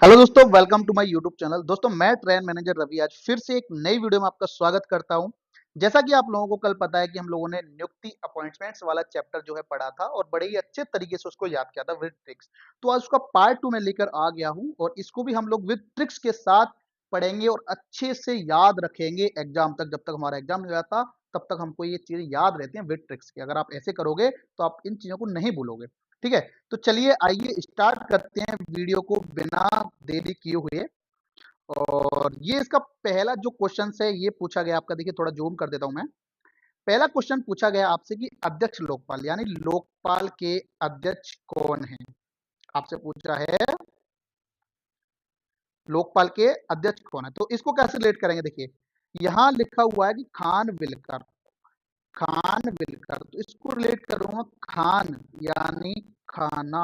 Hello दोस्तों, welcome to my YouTube channel. दोस्तों, मैं ट्रेन मैनेजर रवि आज फिर से एक नई वीडियो में आपका स्वागत करता हूं। जैसा कि आप लोगों को कल पता है कि हम लोगों ने नियुक्ति अपॉइंटमेंट्स वाला चैप्टर जो है पढ़ा था और बड़े ही अच्छे तरीके से उसको याद किया था विद ट्रिक्स। तो आज उसका पार्ट 2 मैं लेकर आ गया हूं और इसको भी हम लोग विद ट्रिक्स के साथ पढ़ेंगे और अच्छे से याद रखेंगे एग्जाम तक। जब तक हमारा एग्जाम नहीं आता तब तक हमको ये चीजें याद रहती हैं विद ट्रिक्स की। अगर आप ऐसे करोगे तो आप इन चीजों को नहीं भूलोगे। ठीक है, तो चलिए आइए स्टार्ट करते हैं वीडियो को बिना देरी किए हुए। और ये इसका पहला जो क्वेश्चन है ये पूछा गया आपका, देखिए थोड़ा जूम कर देता हूं मैं। पहला क्वेश्चन पूछा गया आपसे कि अध्यक्ष लोकपाल यानी लोकपाल के अध्यक्ष कौन है। आपसे पूछा है लोकपाल के अध्यक्ष कौन है, तो इसको कैसे रिलेट करेंगे। देखिए यहां लिखा हुआ है कि खान विलकर, खान विलकर, तो इसको रिलेट करूंगा खान यानी खाना,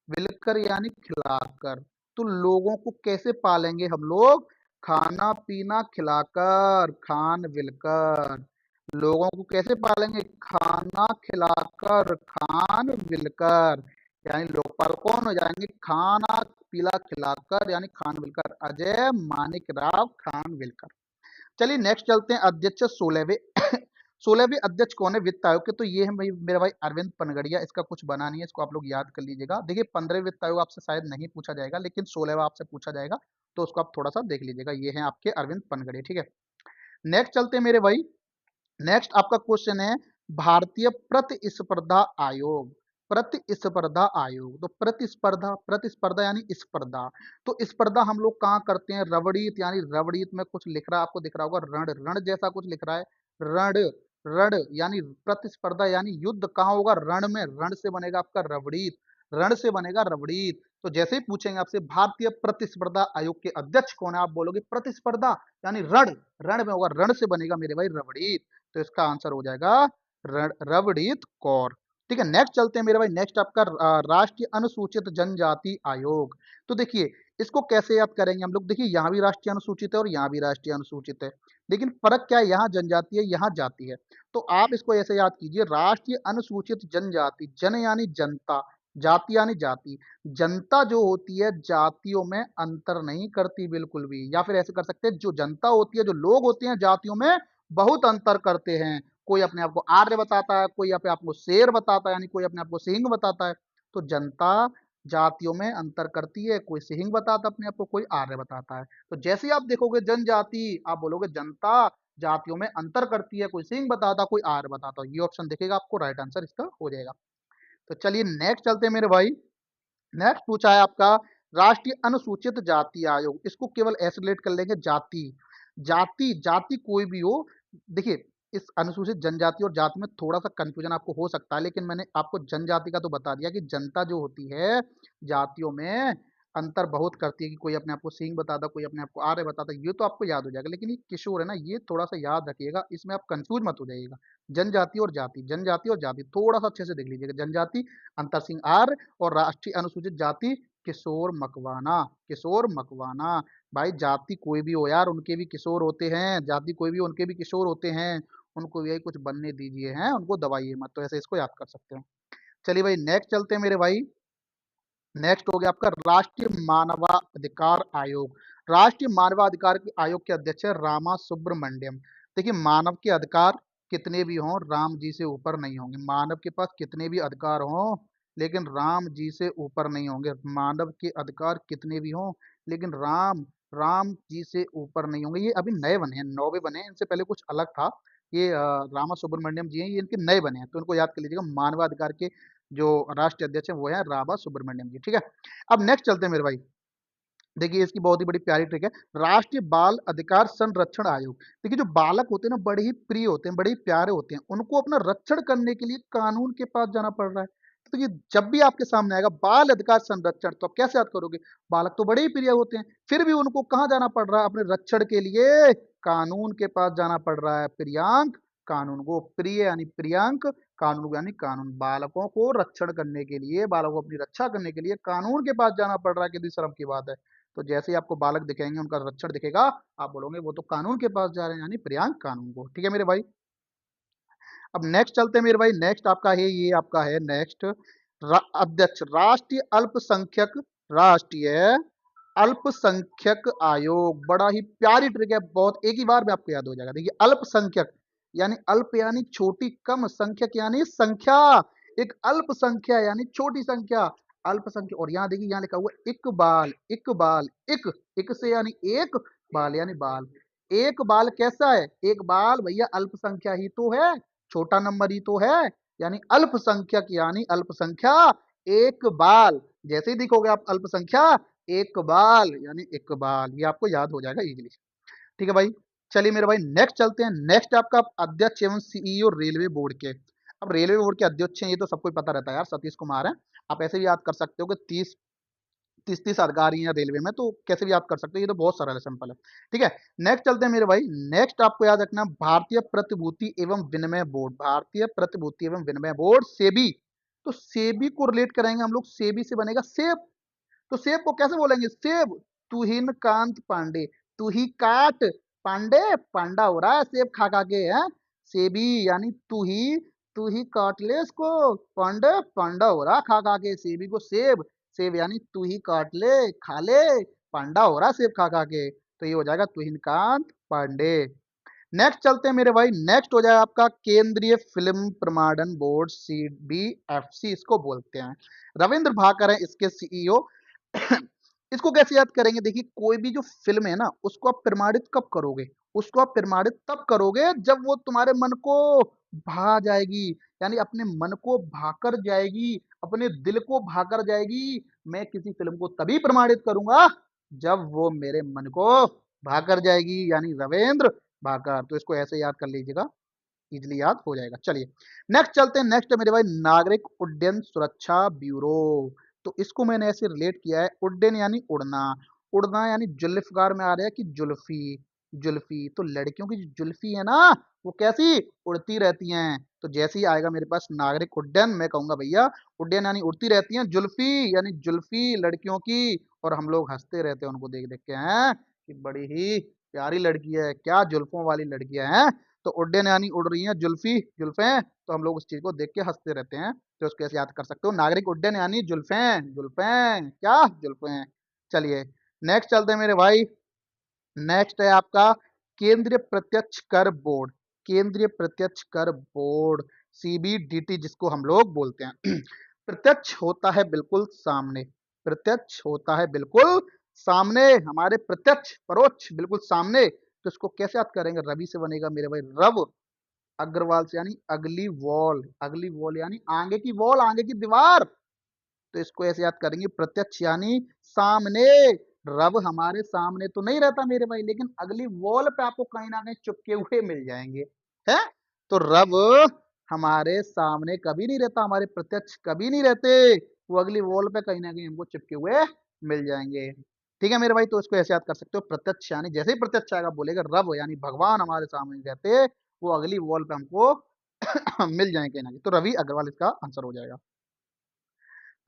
विलकर यानी खिलाकर। तो लोगों को कैसे पालेंगे हम लोग, खाना पीना खिलाकर, खान विलकर। लोगों को कैसे पालेंगे, खाना खिलाकर, खान विलकर। यानी लोकपाल कौन हो जाएंगे, खाना पीला खिलाकर यानी खान विलकर, अजय मानिक राव खान विलकर। चलिए नेक्स्ट चलते हैं अध्यक्ष 16वें। 16वें अध्यक्ष कौन है वित्त आयोग के, तो ये है भाई मेरा भाई अरविंद पनगड़िया। इसका कुछ बना नहीं है, इसको आप लोग याद कर लीजिएगा। देखिए 15वें वित्त आयोग आपसे शायद नहीं पूछा जाएगा लेकिन 16वां आपसे पूछा जाएगा, तो उसको आप थोड़ा सा देख लीजिएगा। ये है आपके अरविंद पनगड़िया। ठीक है, नेक्स्ट चलते हैं मेरे भाई। नेक्स्ट आपका क्वेश्चन है भारतीय प्रतिस्पर्धा आयोग। प्रतिस्पर्धा आयोग, तो प्रतिस्पर्धा, प्रतिस्पर्धा यानी स्पर्धा। तो स्पर्धा हम लोग कहाँ करते हैं, रवड़ीत, यानी रवड़ीत में कुछ लिख रहा है आपको दिख रहा होगा रण, रण जैसा कुछ लिख रहा है, रण, रण यानी प्रतिस्पर्धा यानी युद्ध कहाँ होगा, रण में, रण से बनेगा आपका रवड़ीत, रण से बनेगा रवड़ीत। तो जैसे ही पूछेंगे आपसे भारतीय प्रतिस्पर्धा आयोग के अध्यक्ष कौन है, आप बोलोगे प्रतिस्पर्धा यानी रण, रण में होगा, रण से बनेगा मेरे भाई रवड़ीत। तो इसका आंसर हो जाएगा रवनीत कौर। ठीक है, नेक्स्ट चलते हैं मेरे भाई। नेक्स्ट आपका राष्ट्रीय अनुसूचित जनजाति आयोग। तो देखिए इसको कैसे याद करेंगे हम लोग। देखिए यहाँ भी राष्ट्रीय अनुसूचित है और यहाँ भी राष्ट्रीय अनुसूचित है, लेकिन फर्क क्या है, यहाँ जनजाति है यहाँ जाति है। तो आप इसको ऐसे याद कीजिए, राष्ट्रीय अनुसूचित जनजाति, जन यानी जनता, जाति यानी जाति। जनता जो होती है जातियों में अंतर नहीं करती बिल्कुल भी, या फिर ऐसे कर सकते हैं जो जनता होती है, जो लोग होते हैं जातियों में बहुत अंतर करते हैं। कोई अपने आप को आर्य बताता है, कोई अपने आप को शेर बताता है, यानी कोई अपने आप को सिंह बताता है। तो जनता जातियों में अंतर करती है, कोई सिंह बताता है अपने आप को, कोई आर्य बताता है। तो जैसे ही आप देखोगे जनजाति, आप बोलोगे जनता जातियों में अंतर करती है, कोई सिंह बताता, कोई आर्य बताता। ये ऑप्शन दिखेगा आपको, राइट आंसर इसका हो जाएगा। तो चलिए नेक्स्ट चलते हैं मेरे भाई। नेक्स्ट पूछा है आपका राष्ट्रीय अनुसूचित जाति आयोग। इसको केवल ऐसे रिलेट कर लेंगे जाति, जाति, जाति कोई भी हो। देखिए इस अनुसूचित जनजाति और जाति में थोड़ा सा कंफ्यूजन आपको हो सकता है, लेकिन मैंने आपको जनजाति का तो बता दिया कि जनता जो होती है जातियों में अंतर बहुत करती है, कि कोई अपने आप को सिंह बताता, कोई अपने आप को आर्य बताता, ये तो आपको याद हो जाएगा। लेकिन ये किशोर है ना, ये थोड़ा सा याद रखिएगा, इसमें आप कंफ्यूज मत हो जाइएगा। जनजाति और जाति, जनजाति और जाति थोड़ा सा अच्छे से देख लीजिएगा। जनजाति अंतर सिंह आर्य और राष्ट्रीय अनुसूचित जाति किशोर मकवाना, किशोर मकवाना। भाई जाति कोई भी हो यार, उनके भी किशोर होते हैं, जाति कोई भी उनके भी किशोर होते हैं। उनको यही कुछ बनने दीजिए, हैं उनको दबाइए मत। तो ऐसे इसको याद कर सकते हैं। चलिए भाई नेक्स्ट चलते हैं मेरे भाई। नेक्स्ट हो गया आपका राष्ट्रीय मानवाधिकार आयोग। राष्ट्रीय मानवाधिकार के आयोग के अध्यक्ष है रामा सुब्रमण्यम। देखिए मानव के अधिकार कितने भी हों राम जी से ऊपर नहीं होंगे। मानव के पास कितने भी अधिकार हों लेकिन राम जी से ऊपर नहीं होंगे। मानव के अधिकार कितने भी हों लेकिन राम, राम जी से ऊपर नहीं होंगे। ये अभी नए बने हैं, नौवे बने हैं, इनसे पहले कुछ अलग था। ये रामा सुब्रमण्यम जी हैं, ये इनके नए बने हैं, तो इनको याद कर लीजिएगा। मानवाधिकार के जो राष्ट्रीय अध्यक्ष है वो है रामा सुब्रमण्यम जी। ठीक है, अब नेक्स्ट चलते हैं मेरे भाई। देखिए इसकी बहुत ही बड़ी प्यारी ट्रिक है, राष्ट्रीय बाल अधिकार संरक्षण आयोग। देखिए जो बालक होते हैं ना बड़े ही प्रिय होते हैं, बड़े ही प्यारे होते हैं, उनको अपना रक्षण करने के लिए कानून के पास जाना पड़ रहा है। तो ये जब भी आपके सामने आएगा बाल अधिकार संरक्षण, तो आप कैसे याद करोगे, बालक तो बड़े ही प्रिय होते हैं, फिर भी उनको कहाँ जाना पड़ रहा है, अपने रक्षण के लिए कानून के पास जाना पड़ रहा है। प्रियांक कानून को, प्रिय यानी प्रियांक, कानून यानी कानून। बालकों को रक्षण करने के लिए, बालकों को अपनी रक्षा करने के लिए कानून के पास जाना पड़ रहा है, कितनी शर्म की बात है। तो जैसे ही आपको बालक दिखेंगे उनका रक्षण दिखेगा, आप बोलोगे वो तो कानून के पास जा रहे हैं, यानी प्रियांक कानून को। ठीक है मेरे भाई, अब नेक्स्ट चलते हैं मेरे भाई। नेक्स्ट आपका है, ये आपका है नेक्स्ट अध्यक्ष राष्ट्रीय अल्पसंख्यक, राष्ट्रीय अल्पसंख्यक आयोग, बड़ा ही प्यारी ट्रिक है, बहुत एक ही बार में आपको याद हो जाएगा। देखिए अल्पसंख्यक यानी अल्प यानी छोटी, कम, संख्यक यानी संख्या, एक अल्पसंख्या यानी छोटी संख्या, अल्पसंख्या। और यहाँ देखिए यहाँ लिखा हुआ इकबाल, इकबाल, इक से यानी एक, बाल यानी बाल। एक बाल कैसा है? एक बाल भैया अल्पसंख्या ही तो है, छोटा नंबर ही तो है, यानी अल्पसंख्यक यानी अल्पसंख्या एक बाल। जैसे ही दिखोगे आप अल्पसंख्या इकबाल यानी इकबाल, ये आपको याद हो जाएगा इजीली। ठीक है भाई, चलिए मेरे भाई नेक्स्ट चलते हैं। नेक्स्ट आपका अध्यक्ष एवं सीईओ रेलवे बोर्ड के। अब रेलवे बोर्ड के अध्यक्ष हैं, ये तो सबको ही पता रहता है यार, सतीश कुमार है। आप ऐसे भी याद कर सकते हो कि 30 अधिकारी हैं रेलवे में, तो कैसे भी याद कर सकते हो, ये तो बहुत सरल है, सिंपल है। ठीक है, नेक्स्ट चलते हैं मेरे भाई। नेक्स्ट आपको याद रखना भारतीय प्रतिभूति एवं विनिमय बोर्ड, भारतीय प्रतिभूति एवं विनिमय बोर्ड सेबी। तो सेबी को रिलेट करेंगे हम लोग, सेबी से बनेगा सेब। तो सेब को कैसे बोलेंगे? सेब। तुहिन कांत पांडे, तू ही काट पांडे, पांडा हो रहा है सेब खा खा के है। सेबी यानी तू ही काट ले इसको, पांडे पांडा हो रहा खा खा के, सेबी को सेब, सेब यानी तू ही काट ले, खा ले, पांडा हो रहा सेब खा खा के, तो ये हो जाएगा तुहिन कांत पांडे। नेक्स्ट चलते हैं मेरे भाई, नेक्स्ट हो जाएगा आपका केंद्रीय फिल्म प्रमाणन बोर्ड, CBFC इसको बोलते हैं। रविंद्र भाकर है इसके सीईओ। इसको कैसे याद करेंगे? देखिए कोई भी जो फिल्म है ना, उसको आप प्रमाणित कब करोगे? उसको आप प्रमाणित तब करोगे जब वो तुम्हारे मन को भा जाएगी, यानी अपने मन को भाकर जाएगी, अपने दिल को भाकर जाएगी। मैं किसी फिल्म को तभी प्रमाणित करूंगा जब वो मेरे मन को भाकर जाएगी, यानी रविंद्र भाकर। तो इसको ऐसे याद कर लीजिएगा, इजिली याद हो जाएगा। चलिए नेक्स्ट चलते हैं। नेक्स्ट है मेरे भाई नागरिक उड्डयन सुरक्षा ब्यूरो। तो इसको मैंने ऐसे रिलेट किया है, उड्डयन यानी उड़ना, उड़ना यानी जुल्फकार में आ रहा है कि जुल्फी, जुल्फी। तो लड़कियों की जो जुल्फी है ना, वो कैसी उड़ती रहती हैं। तो जैसे ही आएगा मेरे पास नागरिक उड्डयन, मैं कहूंगा भैया उड्डयन यानी उड़ती रहती हैं, जुल्फी यानी जुल्फी लड़कियों की, और हम लोग हंसते रहते हैं उनको देख देख के, हैं कि बड़ी ही प्यारी लड़की है, क्या जुल्फों वाली लड़कियां हैं। तो उड्डयन यानी उड़ रही हैं जुल्फी, जुल्फें, तो हम लोग उस चीज को देख के हंसते रहते हैं। तो उसको ऐसे याद कर सकते हो, नागरिक उड्डयन यानी जुल्फें, जुल्फें, क्या जुल्फें। चलिए नेक्स्ट चलते हैं मेरे भाई। नेक्स्ट है आपका केंद्रीय प्रत्यक्ष कर बोर्ड, केंद्रीय प्रत्यक्ष कर बोर्ड, CBDT जिसको हम लोग बोलते हैं। प्रत्यक्ष होता है बिल्कुल सामने, प्रत्यक्ष होता है बिल्कुल सामने, हमारे प्रत्यक्ष परोक्ष बिल्कुल सामने। तो इसको कैसे याद करेंगे? रवि से बनेगा मेरे भाई रव, अग्रवाल से यानी अगली वॉल, अगली वॉल यानी आगे की वॉल, आगे की दीवार। तो इसको ऐसे याद करेंगे प्रत्यक्ष यानी सामने, रब हमारे सामने तो नहीं रहता मेरे भाई, लेकिन अगली वॉल पे आपको कहीं ना कहीं चुपके हुए मिल जाएंगे, है। तो रब हमारे सामने कभी नहीं रहता, हमारे प्रत्यक्ष कभी नहीं रहते, वो अगली वॉल पे कहीं ना कहीं हमको चिपके हुए मिल जाएंगे। ठीक है मेरे भाई, तो इसको ऐसे याद कर सकते हो, प्रत्यक्ष यानी जैसे ही प्रत्यक्ष आएगा बोलेगा रब यानी भगवान हमारे सामने रहते, वो अगली वॉल पे हमको मिल जाएंगे कहीं ना कहीं। तो रवि अग्रवाल इसका आंसर हो जाएगा।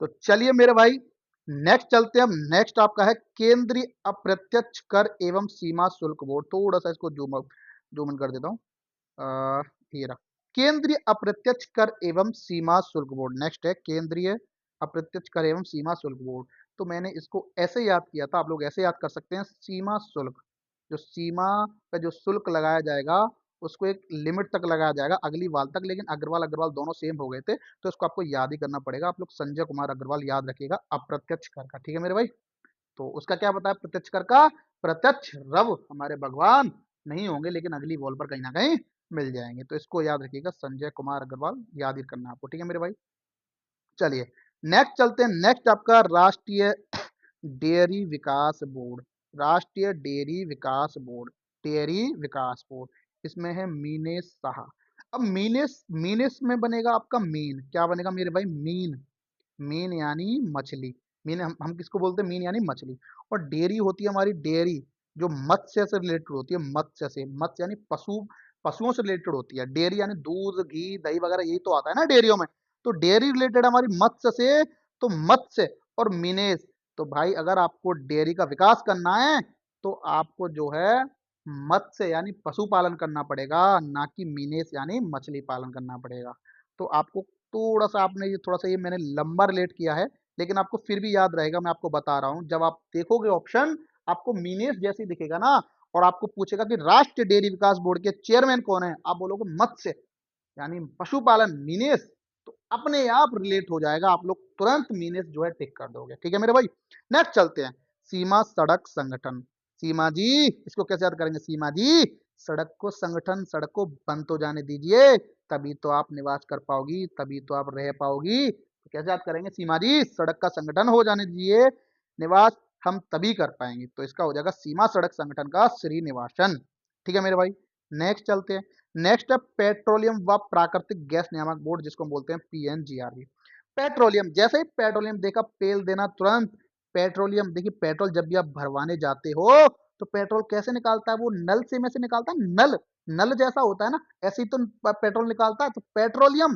तो चलिए मेरे भाई नेक्स्ट चलते हैं। हम नेक्स्ट आपका है केंद्रीय अप्रत्यक्ष कर एवं सीमा शुल्क बोर्ड। थोड़ा सा इसको जूम इन कर देता हूँ। ये रहा केंद्रीय अप्रत्यक्ष कर एवं सीमा शुल्क बोर्ड। नेक्स्ट है केंद्रीय अप्रत्यक्ष कर एवं सीमा शुल्क बोर्ड। तो मैंने इसको ऐसे याद किया था, आप लोग ऐसे याद कर सकते हैं, सीमा शुल्क, जो सीमा पे जो शुल्क लगाया जाएगा उसको एक लिमिट तक लगाया जाएगा, अगली वाल तक। लेकिन अग्रवाल अग्रवाल दोनों सेम हो गए थे, तो इसको आपको याद ही करना पड़ेगा। आप लोग संजय कुमार अग्रवाल याद रखिएगा, अप्रत्यक्ष कर का। ठीक है मेरे भाई, तो उसका क्या बताया प्रत्यक्ष कर का? प्रत्यक्ष रव हमारे भगवान नहीं होंगे, लेकिन अगली वॉल पर कहीं ना कहीं मिल जाएंगे। तो इसको याद रखिएगा, संजय कुमार अग्रवाल याद ही करना आपको। ठीक है मेरे भाई, चलिए नेक्स्ट चलते हैं। नेक्स्ट आपका राष्ट्रीय डेयरी विकास बोर्ड, राष्ट्रीय डेयरी विकास बोर्ड, डेयरी विकास बोर्ड। इसमें है मीनेश साहा। अब मीनेश, मीनेश में बनेगा आपका मीन, क्या बनेगा मेरे भाई? मीन, मीन यानी मछली, मीन हम किसको बोलते हैं? मीन यानी मछली। और डेयरी होती है हमारी डेयरी, जो मत्स्य से रिलेटेड होती है, मत्स्य से, मत्स्य यानी पशु, पशुओं से रिलेटेड होती है। डेयरी यानी दूध घी दही वगैरह, यही तो आता है ना डेयरियों में। तो डेयरी रिलेटेड हमारी मत्स्य से, तो मत्स्य और मीनेश। तो भाई अगर आपको डेयरी का विकास करना है तो आपको जो है मत्स्य यानी पशुपालन करना पड़ेगा, ना कि मीनेश यानी मछली पालन करना पड़ेगा। तो आपको थोड़ा सा, आपने ये थोड़ा सा ये मैंने लंबा रिलेट किया है, लेकिन आपको फिर भी याद रहेगा, मैं आपको बता रहा हूं, जब आप देखोगे ऑप्शन आपको मीनेस जैसे ही दिखेगा ना, और आपको पूछेगा कि राष्ट्रीय डेयरी विकास बोर्ड के चेयरमैन कौन है, आप बोलोगे मत्स्य यानी पशुपालन मीनेस, तो अपने आप रिलेट हो जाएगा, आप लोग तुरंत मीनेस जो है टिक कर दोगे। ठीक है मेरे भाई, नेक्स्ट चलते हैं। सीमा सड़क संगठन, सीमा जी इसको कैसे याद करेंगे, सीमा जी सड़क को संगठन, सड़क को बंद तो जाने दीजिए, तभी तो आप निवास कर पाओगी, तभी तो आप रह पाओगी। तो कैसे याद करेंगे, सीमा जी सड़क का संगठन हो जाने दीजिए, निवास हम तभी कर पाएंगे। तो इसका हो जाएगा सीमा सड़क संगठन का श्रीनिवासन। ठीक है मेरे भाई, नेक्स्ट चलते हैं। नेक्स्ट है पेट्रोलियम व प्राकृतिक गैस नियामक बोर्ड, जिसको हम बोलते हैं पीएनजीआरबी। पेट्रोलियम, जैसे ही पेट्रोलियम देखा पेल देना तुरंत। पेट्रोलियम देखिए, पेट्रोल जब भी आप भरवाने जाते हो तो पेट्रोल कैसे निकालता है, वो नल से में से निकालता है, नल नल जैसा होता है ना, ऐसे ही तो पेट्रोल निकालता है। तो पेट्रोलियम,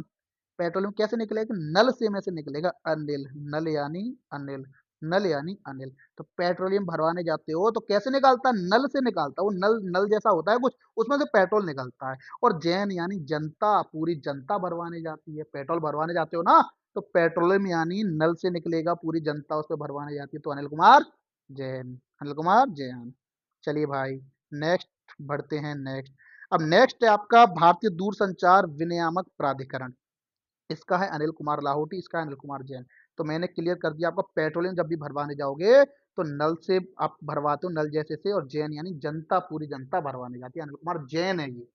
पेट्रोलियम कैसे निकलेगा, नल से में से निकलेगा, अनिल, नल यानी अनिल, नल यानी अनिल। तो पेट्रोलियम भरवाने जाते हो तो कैसे निकालता है, नल से निकालता है, वो नल नल जैसा होता है कुछ, उसमें से पेट्रोल निकलता है। और जैन यानी जनता, पूरी जनता भरवाने जाती है, पेट्रोल भरवाने जाते हो ना, तो पेट्रोलियम यानी नल से निकलेगा, पूरी जनता उस पर भरवाने जाती है। तो अनिल कुमार जैन, अनिल कुमार जैन। चलिए भाई नेक्स्ट बढ़ते हैं, नेक्स्ट। अब नेक्स्ट है आपका भारतीय दूरसंचार विनियामक प्राधिकरण, इसका है अनिल कुमार लाहौटी, इसका है अनिल कुमार जैन। तो मैंने क्लियर कर दिया आपका, पेट्रोलियम जब भी भरवाने जाओगे तो नल से आप भरवाते हो, नल जैसे से, और जैन यानी जनता, पूरी जनता भरवाने जाती है, अनिल कुमार जैन है ये।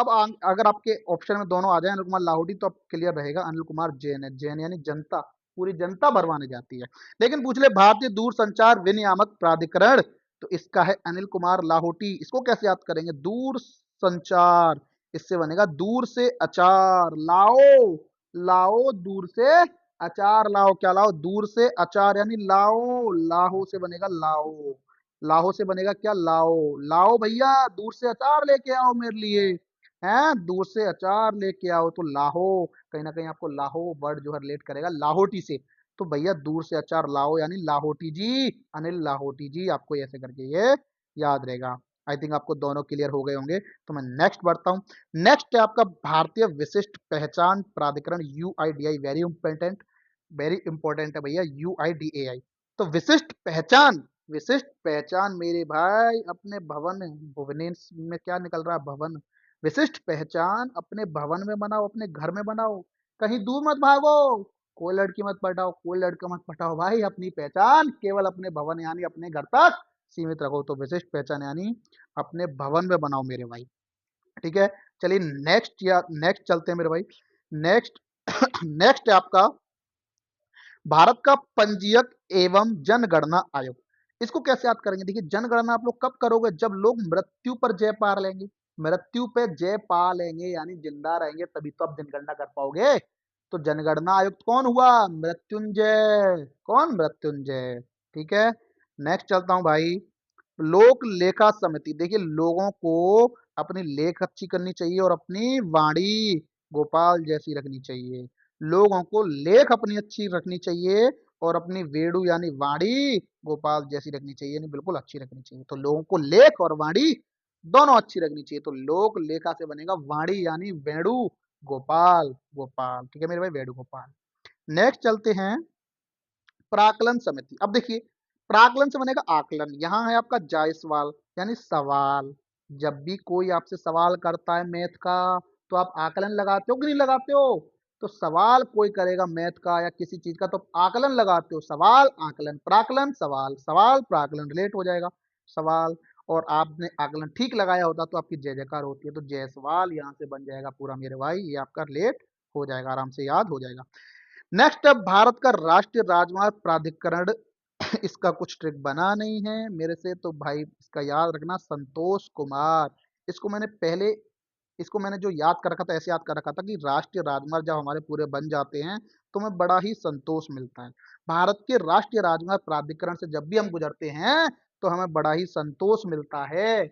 अब अगर आपके ऑप्शन में दोनों आ जाए अनिल कुमार लाहौटी, तो अब क्लियर रहेगा अनिल कुमार जैन है, जैन यानी जनता, पूरी जनता भरवाने जाती है। लेकिन पूछ ले भारतीय दूरसंचार विनियामक प्राधिकरण, तो इसका है अनिल कुमार लाहौटी। इसको कैसे याद करेंगे, दूर संचार, इससे बनेगा दूर से अचार लाओ, लाओ दूर से अचार लाओ, क्या लाओ, दूर से अचार यानी लाओ, लाहो से बनेगा लाओ, लाहो से बनेगा क्या, लाओ, लाओ भैया दूर से अचार लेके आओ मेरे लिए, हैं दूर से अचार लेके आओ। तो लाहो, कहीं ना कहीं आपको लाहो वर्ड जो है रिलेट करेगा लाहौटी से, तो भैया दूर से अचार लाओ यानी लाहौटी जी, अनिल लाहौटी जी, आपको ऐसे करके ये याद रहेगा। आई थिंक आपको दोनों क्लियर हो गए होंगे। तो मैं नेक्स्ट बढ़ता हूँ। नेक्स्ट है आपका भारतीय विशिष्ट पहचान प्राधिकरण, यूआईडीआई, वेरी इंपॉर्टेंट है भैया, यूआईडीएआई। तो विशिष्ट पहचान, विशिष्ट पहचान मेरे भाई अपने भवन, भुवनेश्वर में क्या निकल रहा है, भवन, विशिष्ट पहचान अपने भवन में बनाओ, अपने घर में बनाओ, कहीं दूर मत भागो, कोई लड़की मत पटाओ, कोई लड़का मत पटाओ भाई, अपनी पहचान केवल अपने भवन यानी अपने घर तक सीमित रखो। तो विशिष्ट पहचान यानी अपने भवन में बनाओ मेरे भाई। ठीक है, चलिए नेक्स्ट, या नेक्स्ट चलते हैं मेरे भाई। नेक्स्ट नेक्स्ट है आपका भारत का पंजीयक एवं जनगणना आयोग। इसको कैसे याद करेंगे, देखिए जनगणना आप लोग कब करोगे, जब लोग मृत्यु पर जय पा लेंगे, मृत्यु पे जय पा लेंगे यानी जिंदा रहेंगे, तभी तो आप जनगणना कर पाओगे। तो जनगणना आयुक्त कौन हुआ, मृत्युंजय, कौन, मृत्युंजय। ठीक है, नेक्स्ट चलता हूं भाई। लोक लेखा समिति, देखिए लोगों को अपनी लेख अच्छी करनी चाहिए और अपनी वाणी गोपाल जैसी रखनी चाहिए, लोगों को लेख अपनी अच्छी रखनी चाहिए और अपनी वेणु यानी वाणी गोपाल जैसी रखनी चाहिए, यानी बिल्कुल अच्छी रखनी चाहिए। तो लोगों को लेख और वाणी दोनों अच्छी रखनी चाहिए। तो लोक लेखा से बनेगा वाणी यानी वेणु गोपाल, गोपाल। ठीक है मेरे भाई, वेणु गोपाल। नेक्स्ट चलते हैं प्राकलन समिति। अब देखिए प्राकलन से बनेगा आकलन, यहाँ है आपका जायसवाल यानी सवाल। जब भी कोई आपसे सवाल करता है मैथ का, तो आप आकलन लगाते हो कि नहीं लगाते हो, तो सवाल कोई करेगा मैथ का या किसी चीज का, तो आकलन लगाते हो, सवाल आकलन, प्राकलन सवाल, सवाल प्राकलन रिलेट हो जाएगा, सवाल। और आपने आकलन ठीक लगाया होता तो आपकी जय जयकार होती है, तो जयसवाल यहाँ से बन जाएगा पूरा मेरे भाई, ये आपका रिलेट हो जाएगा, आराम से याद हो जाएगा। नेक्स्ट, अब भारत का राष्ट्रीय राजमार्ग प्राधिकरण, इसका कुछ ट्रिक बना नहीं है मेरे से, तो भाई इसका याद रखना संतोष कुमार। इसको मैंने पहले, इसको मैंने जो याद कर रखा था ऐसे याद कर रखा था कि राष्ट्रीय राजमार्ग जब हमारे पूरे बन जाते हैं तो हमें बड़ा ही संतोष मिलता है। भारत के राष्ट्रीय राजमार्ग प्राधिकरण से जब भी हम गुजरते हैं तो हमें बड़ा ही संतोष मिलता है।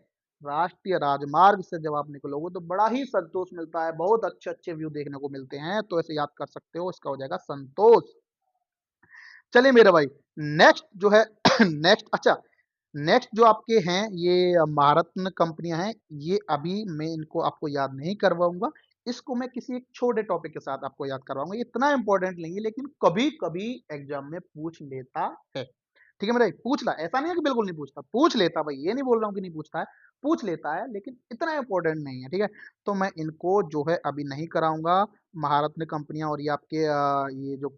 राष्ट्रीय राजमार्ग से जब आप निकलोगे तो बड़ा ही संतोष मिलता है, बहुत अच्छे अच्छे व्यू देखने को मिलते हैं, तो ऐसे याद कर सकते हो, इसका हो जाएगा संतोष। चलिए मेरे भाई नेक्स्ट जो है नेक्स्ट, अच्छा नेक्स्ट जो आपके हैं ये महारत्न कंपनियां हैं, ये अभी मैं इनको आपको याद नहीं करवाऊंगा, इसको मैं किसी एक छोटे टॉपिक के साथ आपको याद करवाऊंगा, इतना इंपॉर्टेंट नहीं है लेकिन कभी कभी एग्जाम में पूछ लेता है। ठीक है मेरे भाई, पूछ ला, ऐसा नहीं है कि बिल्कुल नहीं पूछता, पूछ लेता भाई, ये नहीं बोल रहा हूँ कि नहीं पूछता है, पूछ लेता है लेकिन इतना इंपॉर्टेंट नहीं है। ठीक है, तो मैं इनको जो है अभी नहीं कराऊंगा। महारत्न कंपनियां और ये आपके ये जो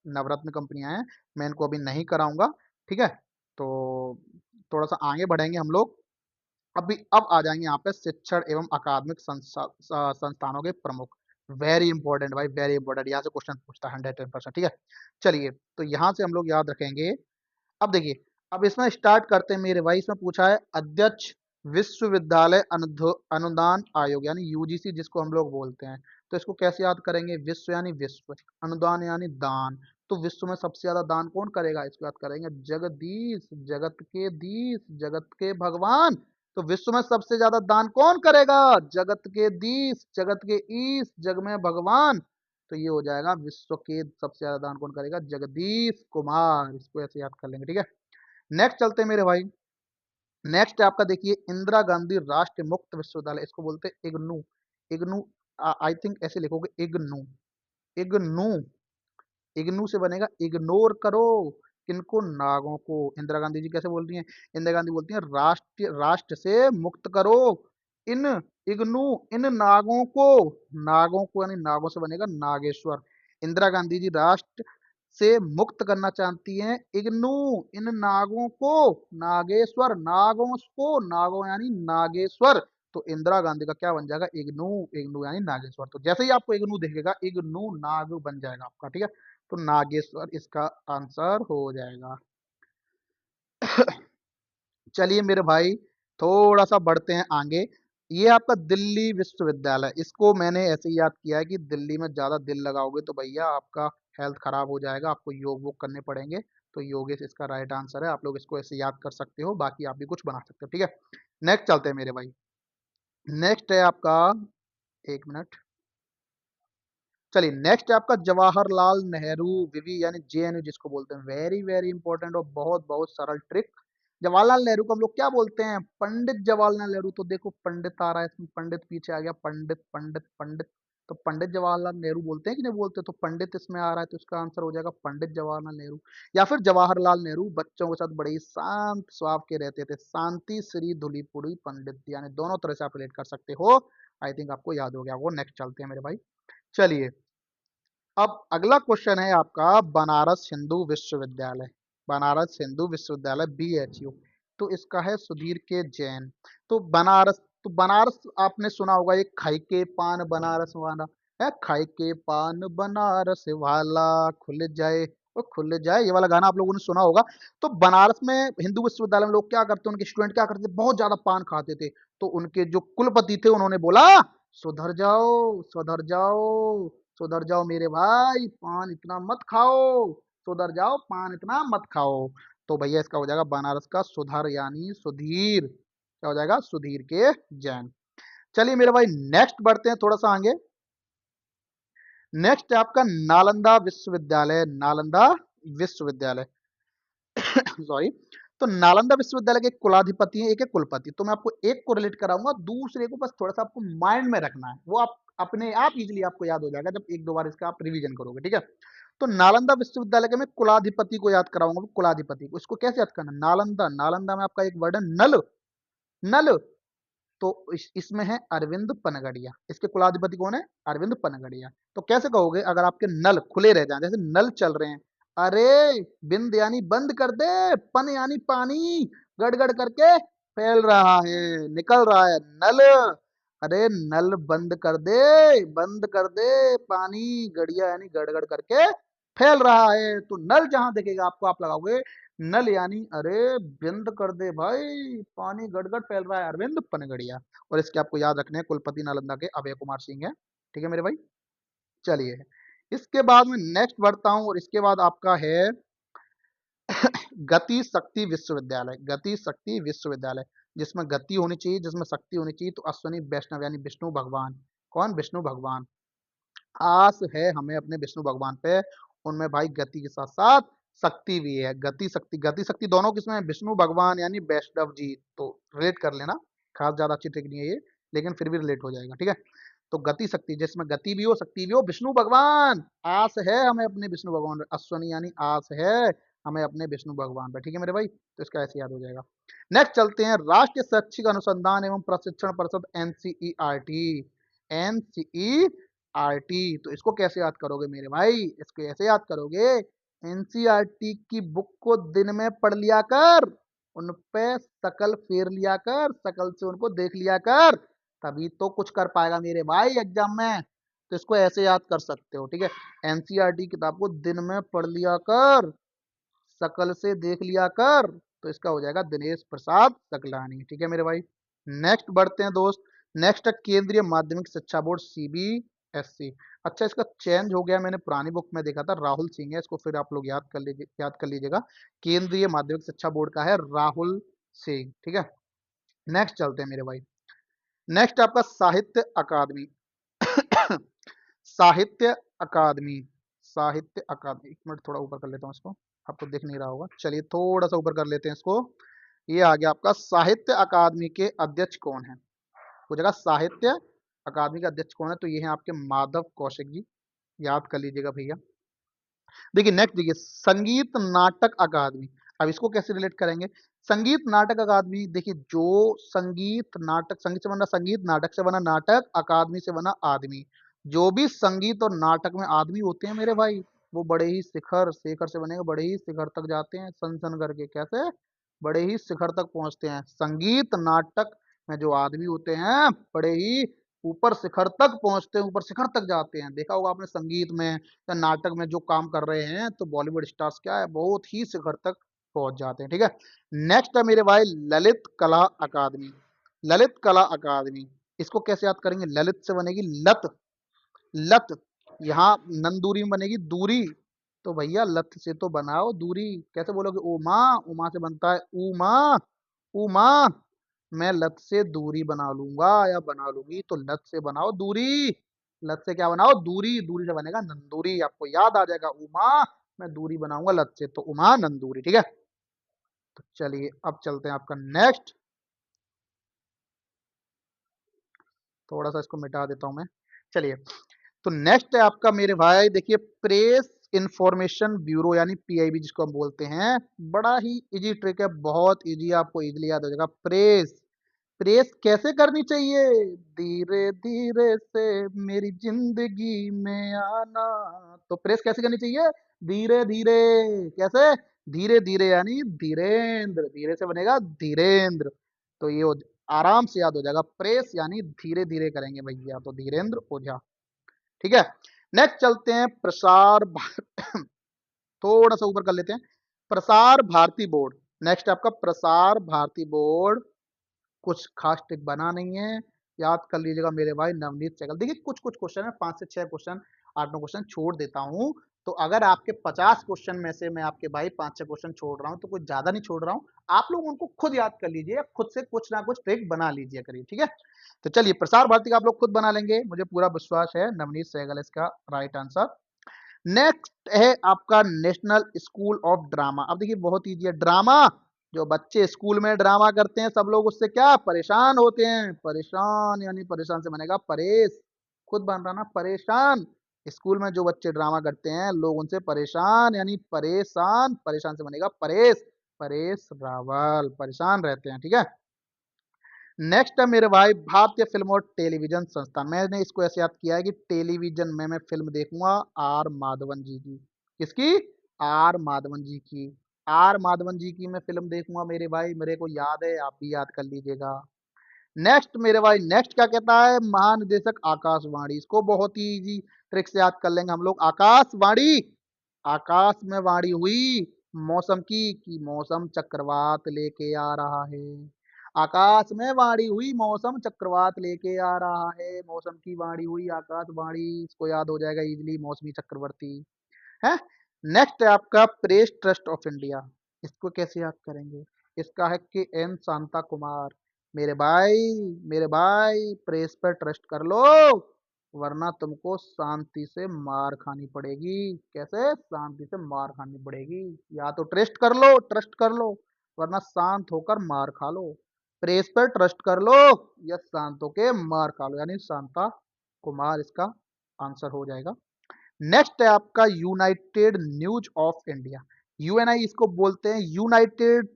नवरत्न कंपनियां हैं, मैं इनको अभी नहीं कराऊंगा। ठीक है, तो थोड़ा सा आगे बढ़ेंगे हम लोग। अभी अब आ जाएंगे यहाँ पे शिक्षण एवं अकादमिक संस्थानों के प्रमुख। वेरी इंपॉर्टेंट भाई, वेरी इंपॉर्टेंट, यहाँ से क्वेश्चन पूछता है 110%। ठीक है, चलिए तो यहाँ से हम लोग याद रखेंगे। अब देखिए, अब इसमें स्टार्ट करते हैं मेरे भाई। इसमें पूछा है अध्यक्ष विश्वविद्यालय अनुदान आयोग यानी यूजीसी जिसको हम लोग बोलते हैं। तो इसको कैसे याद करेंगे? विश्व यानी विश्व, अनुदान यानी दान। तो विश्व में सबसे ज्यादा दान कौन करेगा? इसको याद करेंगे जगदीश, जगत के दीश, जगत के भगवान। तो विश्व में सबसे ज्यादा दान कौन करेगा? जगत के दीश, जगत के ईश, जग में भगवान। तो ये हो जाएगा विश्व के सबसे ज्यादा दान कौन करेगा? जगदीश कुमार। इसको ऐसे याद कर लेंगे। ठीक है, नेक्स्ट चलते हैं मेरे भाई। नेक्स्ट है आपका देखिए इंदिरा गांधी राष्ट्रीय मुक्त विश्वविद्यालय, इसको बोलते हैं इग्नू। इग्नू, आई थिंक ऐसे लिखोगे इग्नू। इग्नू, इग्नू से बनेगा इग्नोर करो। किनको? नागों को। इंदिरा गांधी जी कैसे बोल रही हैं? इंदिरा गांधी बोलती हैं राष्ट्र, राष्ट्र से मुक्त करो इन, इग्नू, इन नागों को। नागों को यानी नागों से बनेगा नागेश्वर। इंदिरा गांधी जी राष्ट्र से मुक्त करना चाहती हैं इग्नू, इन नागों को। नागेश्वर, नागों को, नागों यानी नागेश्वर। तो इंदिरा गांधी का क्या बन जाएगा? इग्नू। इग्नू यानी नागेश्वर। तो जैसे ही आपको इग्नू दिखेगा, इग्नू नाग बन जाएगा आपका। ठीक है, तो नागेश्वर इसका आंसर हो जाएगा। चलिए मेरे भाई, थोड़ा सा बढ़ते हैं आगे। ये आपका दिल्ली विश्वविद्यालय, इसको मैंने ऐसे ही याद किया है कि दिल्ली में ज्यादा दिल लगाओगे तो भैया आपका हेल्थ खराब हो जाएगा, आपको योग वोग करने पड़ेंगे। तो योगेश इसका राइट आंसर है। आप लोग इसको ऐसे याद कर सकते हो, बाकी आप भी कुछ बना सकते हो। ठीक है, नेक्स्ट चलते हैं मेरे भाई। नेक्स्ट है आपका, एक मिनट, चलिए नेक्स्ट है आपका जवाहरलाल नेहरू विवि यानी जेएनयू जिसको बोलते हैं। वेरी वेरी इंपॉर्टेंट और बहुत बहुत सरल ट्रिक। जवाहरलाल नेहरू को हम लोग क्या बोलते हैं? पंडित जवाहरलाल नेहरू। तो देखो पंडित आ रहा है इसमें, पंडित पीछे आ गया, पंडित पंडित पंडित। तो पंडित जवाहरलाल नेहरू बोलते हैं कि नहीं बोलते? तो पंडित इसमें आ रहा है तो इसका आंसर हो जाएगा पंडित जवाहरलाल नेहरू। या फिर जवाहरलाल नेहरू बच्चों के साथ बड़े ही शांत स्वभाव के रहते थे, शांति श्री धुलीपुड़ी पंडित, यानी दोनों तरह से आप रिलेट कर सकते हो। आई थिंक आपको याद हो गया वो। नेक्स्ट चलते हैं मेरे भाई। चलिए, अब अगला क्वेश्चन है आपका बनारस हिंदू विश्वविद्यालय। बनारस हिंदू विश्वविद्यालय बीएचयू। तो इसका है सुधीर के जैन। तो बनारस, तो बनारस आपने सुना होगा, ये खाई के पान बनारस वाला है, खाई के पान बनारस वाला खुल जाए, वो खुल जाए, ये वाला गाना आप लोगों ने सुना होगा। तो बनारस में हिंदू विश्वविद्यालय में लोग क्या करते, उनके स्टूडेंट क्या करते थे? बहुत ज्यादा पान खाते थे। तो उनके जो कुलपति थे उन्होंने बोला सुधर जाओ, सुधर जाओ, सुधर जाओ मेरे भाई, पान इतना मत खाओ, सुधर जाओ, पान इतना मत खाओ। तो भैया इसका हो जाएगा बनारस का सुधर यानी सुधीर। क्या हो जाएगा? सुधीर के जैन। चलिए मेरे भाई नेक्स्ट बढ़ते हैं थोड़ा सा आगे। नेक्स्ट है आपका नालंदा विश्वविद्यालय। नालंदा विश्वविद्यालय सॉरी। तो नालंदा विश्वविद्यालय के कुलाधिपति हैं, एक है कुलपति। तो मैं आपको एक को रिलेट कराऊंगा, दूसरे को बस थोड़ा सा आपको माइंड में रखना है, वो आप अपने आप इजीली आपको याद हो जाएगा जब एक दो बार इसका आप रिवीजन करोगे। ठीक है, तो नालंदा विश्वविद्यालय के मैं कुलाधिपति को याद कराऊंगा। कुलाधिपति को इसको कैसे याद करना? नालंदा, नालंदा में आपका एक वर्ड है नल। नल, तो इसमें है अरविंद पनगड़िया। इसके कुलाधिपति कौन है? अरविंद पनगड़िया। तो कैसे कहोगे अगर आपके नल खुले रह जाएं, जैसे नल चल रहे हैं, अरे बिंद यानी बंद कर दे, पन यानी पानी गड़गड़ करके फैल रहा है, निकल रहा है नल, अरे नल बंद कर दे, बंद कर दे, पानी गड़िया यानी गड़गड़ करके फैल रहा है। तो नल जहां दिखेगा आपको, आप लगाओगे नल यानी अरे बिंद कर दे भाई, पानी गड़गड़ फैल रहा है, अरविंद पनगड़िया। और इसके आपको याद रखने हैं कुलपति नालंदा के अभय कुमार सिंह है। ठीक है मेरे भाई, चलिए इसके बाद में नेक्स्ट बढ़ता हूं और इसके बाद आपका है गति शक्ति विश्वविद्यालय। गति शक्ति विश्वविद्यालय, जिसमें गति होनी चाहिए, जिसमें शक्ति होनी चाहिए। तो अश्वनी वैष्णव यानी विष्णु भगवान। कौन? विष्णु भगवान। आस है हमें अपने विष्णु भगवान पे, उनमें भाई गति के साथ साथ शक्ति भी है। गति शक्ति, गति शक्ति दोनों किसमें है? विष्णु भगवान यानी वैष्णव जी। तो रिलेट कर लेना, खास ज्यादा अच्छी ट्रिक नहीं है ये, लेकिन फिर भी रिलेट हो जाएगा। ठीक है, तो गति शक्ति, जिसमें गति भी हो शक्ति भी हो, विष्णु भगवान। आस है हमें अपने विष्णु भगवान पे, अश्वनी यानी आस है हमें अपने विष्णु भगवान पे। ठीक है मेरे भाई, तो इसका ऐसे याद हो जाएगा। नेक्स्ट चलते हैं, राष्ट्रीय शैक्षिक अनुसंधान एवं प्रशिक्षण परिषद, एनसीईआरटी। एनसीईआरटी, तो इसको कैसे याद करोगे मेरे भाई, इसको ऐसे याद करोगे, एनसीईआरटी की बुक को दिन में पढ़ लिया कर, उन पे शकल फेर लिया कर, शकल से उनको देख लिया कर, तभी तो कुछ कर पाएगा मेरे भाई एग्जाम में। तो इसको ऐसे याद कर सकते हो। ठीक है, एनसीईआरटी किताब को दिन में पढ़ लिया कर, शकल से देख लिया कर, तो इसका हो जाएगा दिनेश प्रसाद सकलानी। ठीक है मेरे भाई, नेक्स्ट बढ़ते हैं दोस्त। नेक्स्ट है केंद्रीय माध्यमिक शिक्षा बोर्ड, सीबीएसई। अच्छा, इसका चेंज हो गया, मैंने पुरानी बुक में देखा था राहुल सिंह है, इसको फिर आप लोग याद कर लीजिएगा। केंद्रीय माध्यमिक शिक्षा बोर्ड का है राहुल सिंह। ठीक है, नेक्स्ट चलते हैं मेरे भाई। नेक्स्ट आपका साहित्य अकादमी। साहित्य अकादमी, साहित्य अकादमी, एक मिनट थोड़ा ऊपर कर लेता हूँ इसको, आपको दिख नहीं रहा होगा, चलिए थोड़ा सा ऊपर कर लेते हैं इसको। ये आ गया आपका, साहित्य अकादमी के अध्यक्ष कौन है, हो जाएगा साहित्य अकादमी के अध्यक्ष कौन है, तो ये है आपके माधव कौशिक जी, याद कर लीजिएगा भैया। देखिए नेक्स्ट, देखिए संगीत नाटक अकादमी। अब इसको कैसे रिलेट करेंगे, संगीत नाटक अकादमी, देखिए जो संगीत नाटक, संगीत से बना संगीत, नाटक से बना नाटक, अकादमी से बना आदमी, जो भी संगीत और नाटक में आदमी होते हैं मेरे भाई, वो बड़े ही शिखर, शेखर से बनेगा, बड़े ही शिखर तक जाते हैं, सन सन करके, कैसे, बड़े ही शिखर तक पहुंचते हैं। संगीत नाटक में जो आदमी होते हैं, बड़े ही ऊपर शिखर तक पहुंचते हैं, ऊपर शिखर तक जाते हैं। देखा होगा आपने संगीत में या नाटक में जो काम कर रहे हैं, तो बॉलीवुड स्टार्स क्या है, बहुत ही शिखर तक पहुंच जाते हैं। ठीक है, नेक्स्ट है मेरे भाई ललित कला अकादमी। ललित कला अकादमी, इसको कैसे याद करेंगे, ललित से बनेगी लत, लत, यहाँ नंदूरी में बनेगी दूरी, तो भैया लत से तो बनाओ दूरी, कैसे बोलोगे, उमा, उमा से बनता है उमा, उमा, मैं लत से दूरी बना लूंगा या बना लूंगी, तो लत से बनाओ दूरी, लत से क्या बनाओ, दूरी, दूरी से बनेगा नंदूरी, आपको याद आ जाएगा, उमा, मैं दूरी बनाऊंगा लत से, तो उमा नंदूरी। ठीक है, तो चलिए अब चलते हैं आपका नेक्स्ट, थोड़ा सा इसको मिटा देता हूं मैं। चलिए, तो नेक्स्ट है आपका मेरे भाई, देखिए प्रेस इंफॉर्मेशन ब्यूरो यानी पीआईबी जिसको हम बोलते हैं, बड़ा ही इजी ट्रिक है, बहुत इजी, आपको इजीली याद हो जाएगा। प्रेस, प्रेस कैसे करनी चाहिए, धीरे धीरे से मेरी जिंदगी में आना, तो प्रेस कैसे करनी चाहिए, धीरे धीरे, कैसे, धीरे धीरे यानी धीरेन्द्र, धीरे से बनेगा धीरेन्द्र, तो ये आराम से याद हो जाएगा, प्रेस यानी धीरे धीरे करेंगे भैया, तो धीरेन्द्र ओझा। ठीक है, नेक्स्ट चलते हैं प्रसार थोड़ा सा ऊपर कर लेते हैं, प्रसार भारती बोर्ड। नेक्स्ट आपका प्रसार भारती बोर्ड, कुछ खास ट्रिक बना नहीं है, याद कर लीजिएगा मेरे भाई, नवनीत सहगल। देखिए कुछ कुछ क्वेश्चन है, 5 से 6 क्वेश्चन, 8 9 क्वेश्चन छोड़ देता हूं, तो अगर आपके 50 क्वेश्चन में से मैं आपके भाई 5 6 क्वेश्चन छोड़ रहा हूं, तो कुछ ज्यादा नहीं छोड़ रहा हूं, आप लोग उनको खुद याद कर लीजिए, खुद से कुछ ना कुछ ट्रिक बना लीजिए करिए। ठीक है, तो चलिए प्रसार भारती का आप लोग खुद बना लेंगे, मुझे पूरा विश्वास है, नवनीत सहगल इसका राइट आंसर। नेक्स्ट है आपका नेशनल स्कूल ऑफ ड्रामा। अब देखिए बहुत ईजी है, ड्रामा, जो बच्चे स्कूल में ड्रामा करते हैं सब लोग उससे क्या परेशान होते हैं, परेशान यानी परेशान से बनेगा परेश, खुद बन रहा ना परेशान, स्कूल में जो बच्चे ड्रामा करते हैं लोग उनसे परेशान यानी परेशान, परेशान से बनेगा परेश, परेश रावल, परेशान रहते हैं। ठीक है, नेक्स्ट है मेरे भाई भारतीय फिल्म और टेलीविजन संस्थान। मैंने इसको ऐसे याद किया है कि टेलीविजन में मैं फिल्म देखूंगा आर माधवन जी की, किसकी, आर माधवन जी की, आर माधवन जी की मैं फिल्म देखूंगा मेरे भाई, मेरे को याद है, आप भी याद कर लीजिएगा। नेक्स्ट मेरे भाई, नेक्स्ट क्या कहता है, महानिदेशक आकाशवाणी, इसको बहुत ही इजी ट्रिक से याद कर लेंगे हम लोग, आकाशवाणी, आकाश में वाणी हुई मौसम की, कि मौसम चक्रवात लेके आ रहा है, आकाश में वाणी हुई मौसम चक्रवात लेके आ रहा है, मौसम की वाणी हुई आकाशवाणी, इसको याद हो जाएगा इजीली, मौसमी चक्रवर्ती है। नेक्स्ट है आपका प्रेस ट्रस्ट ऑफ इंडिया, इसको कैसे याद करेंगे, इसका है कि एन शांता कुमार, मेरे भाई, मेरे भाई प्रेस पर ट्रस्ट कर लो, वरना तुमको शांति से मार खानी पड़ेगी, कैसे, शांति से मार खानी पड़ेगी, या तो ट्रस्ट कर लो, ट्रस्ट कर लो, वरना शांत होकर मार खा लो, प्रेस पर ट्रस्ट कर लो या शांत होकर मार खा लो, यानी शांता कुमार इसका आंसर हो जाएगा। नेक्स्ट है आपका United news of India, Uni इसको बोलते हैं, यूनाइटेड,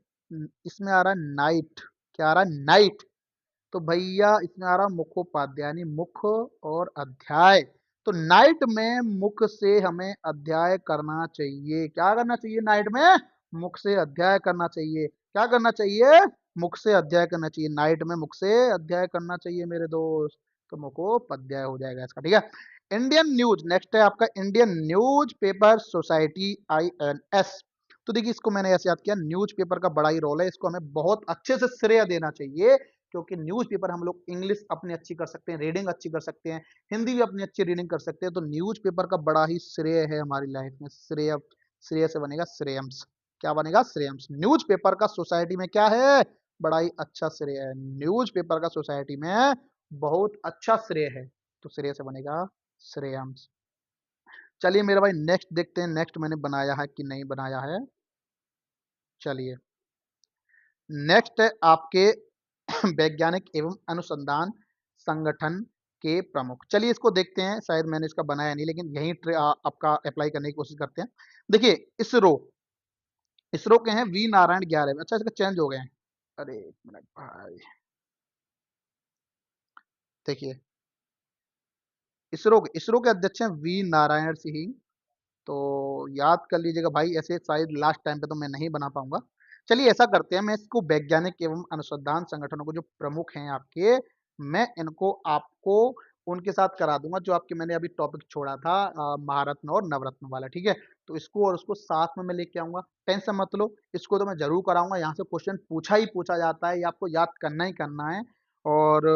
इसमें आ रहा है नाइट, क्या आ रहा है नाइट, तो भैया इसमें आ रहा मुखोपाध्याय यानी मुख और अध्याय, तो नाइट में मुख से हमें अध्याय करना चाहिए, क्या करना चाहिए नाइट में, मुख से अध्याय करना चाहिए, क्या करना चाहिए, मुख से अध्याय करना चाहिए, नाइट में मुख से अध्याय करना चाहिए मेरे दोस्त, तो मुखोपाध्याय हो जाएगा इसका, ठीक है। इंडियन न्यूज, नेक्स्ट है आपका Indian news paper society, INS, तो देखिए इसको मैंने ऐसे याद किया, न्यूज पेपर का बड़ा ही रोल है, इसको हमें बहुत अच्छे से श्रेय देना चाहिए, क्योंकि न्यूज़पेपर हम लोग इंग्लिश अपनी अच्छी कर सकते हैं, रीडिंग अच्छी कर सकते हैं, हिंदी भी अपनी अच्छी रीडिंग कर सकते हैं, तो न्यूज़पेपर का बड़ा ही श्रेय है हमारी लाइफ में, श्रेय, श्रेय से बनेगा श्रेयम्स, क्या बनेगा श्रेयम्स, न्यूज़पेपर का सोसाइटी में क्या है, बड़ा ही अच्छा श्रेय है, न्यूज़पेपर का सोसाइटी में बहुत अच्छा श्रेय है, तो श्रेय से बनेगा श्रेयम्स। चलिए मेरे भाई नेक्स्ट देखते हैं, नेक्स्ट मैंने बनाया है कि नहीं बनाया है, चलिए नेक्स्ट है आपके वैज्ञानिक एवं अनुसंधान संगठन के प्रमुख, चलिए इसको देखते हैं, शायद मैंने इसका बनाया नहीं, लेकिन यही आपका अप्लाई करने की कोशिश करते हैं। देखिए इसरो, इसरो के हैं वी नारायण 11, अच्छा इसका चेंज हो गए हैं, अरे एक मिनट भाई, देखिए इसरो के अध्यक्ष हैं वी नारायण सिंह, तो याद कर लीजिएगा भाई, ऐसे शायद लास्ट टाइम पे तो मैं नहीं बना पाऊंगा। चलिए ऐसा करते हैं, मैं इसको वैज्ञानिक एवं अनुसंधान संगठनों को जो प्रमुख हैं आपके, मैं इनको आपको उनके साथ करा दूंगा जो आपके मैंने अभी टॉपिक छोड़ा था, महारत्न और नवरत्न वाला, ठीक है, तो इसको और उसको साथ में मैं लेके आऊंगा, टेंशन मत लो, इसको तो मैं जरूर कराऊंगा, यहाँ से क्वेश्चन पूछा ही पूछा जाता है, ये आपको याद करना ही करना है। और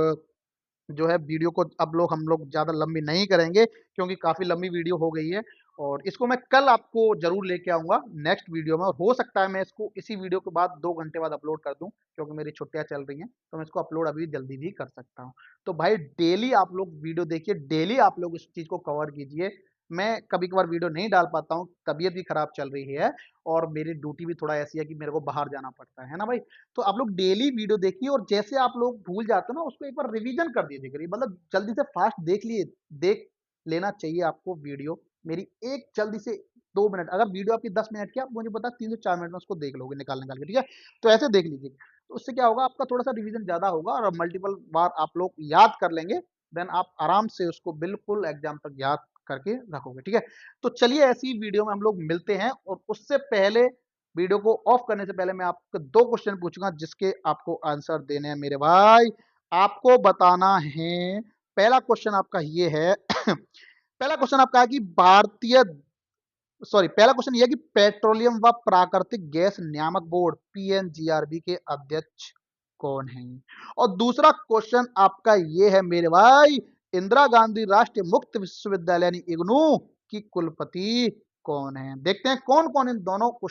जो है वीडियो को अब लोग हम लोग ज़्यादा लंबी नहीं करेंगे, क्योंकि काफ़ी लंबी वीडियो हो गई है, और इसको मैं कल आपको ज़रूर लेके आऊँगा नेक्स्ट वीडियो में, और हो सकता है मैं इसको इसी वीडियो के बाद 2 घंटे बाद अपलोड कर दूँ, क्योंकि मेरी छुट्टियाँ चल रही हैं, तो मैं इसको अपलोड अभी जल्दी भी कर सकता हूँ। तो भाई डेली आप लोग वीडियो देखिए, डेली आप लोग इस चीज़ को कवर कीजिए। मैं कभी-कभार वीडियो नहीं डाल पाता हूँ, तबीयत भी खराब चल रही है, और मेरी ड्यूटी भी थोड़ा ऐसी है कि मेरे को बाहर जाना पड़ता है ना भाई? तो आप लोग डेली वीडियो देखिए, और जैसे आप लोग भूल जाते हो ना, उसको एक बार रिवीजन कर दीजिए करिए, मतलब जल्दी से फास्ट देख लिए, देख लेना चाहिए आपको वीडियो मेरी, एक जल्दी से 2 मिनट, अगर वीडियो आपकी 10 मिनट की, आप मुझे पता 3 से 4 मिनट में उसको देख लोगे निकाल निकाल के, ठीक है, तो ऐसे देख लीजिए, तो उससे क्या होगा, आपका थोड़ा सा रिवीजन ज्यादा होगा, और मल्टीपल बार आप लोग याद कर लेंगे, देन आप आराम से उसको बिल्कुल एग्जाम तक याद करके रखोगे, ठीक है। तो चलिए ऐसी वीडियो में हम लोग मिलते हैं, और उससे पहले, वीडियो को ऑफ करने से पहले मैं आपको 2 क्वेश्चन पूछूंगा, जिसके आपको आंसर देने हैं मेरे भाई, आपको बताना है। पहला क्वेश्चन आपका ये है पहला क्वेश्चन आपका है कि भारतीय, सॉरी, पहला क्वेश्चन ये है कि पेट्रोलियम व प्राकृतिक गैस नियामक बोर्ड PNGRB के अध्यक्ष कौन है, और दूसरा क्वेश्चन आपका ये है मेरे भाई, इंदिरा गांधी राष्ट्रीय मुक्त विश्वविद्यालय यानी इग्नू की कुलपति कौन है। देखते हैं कौन कौन इन दोनों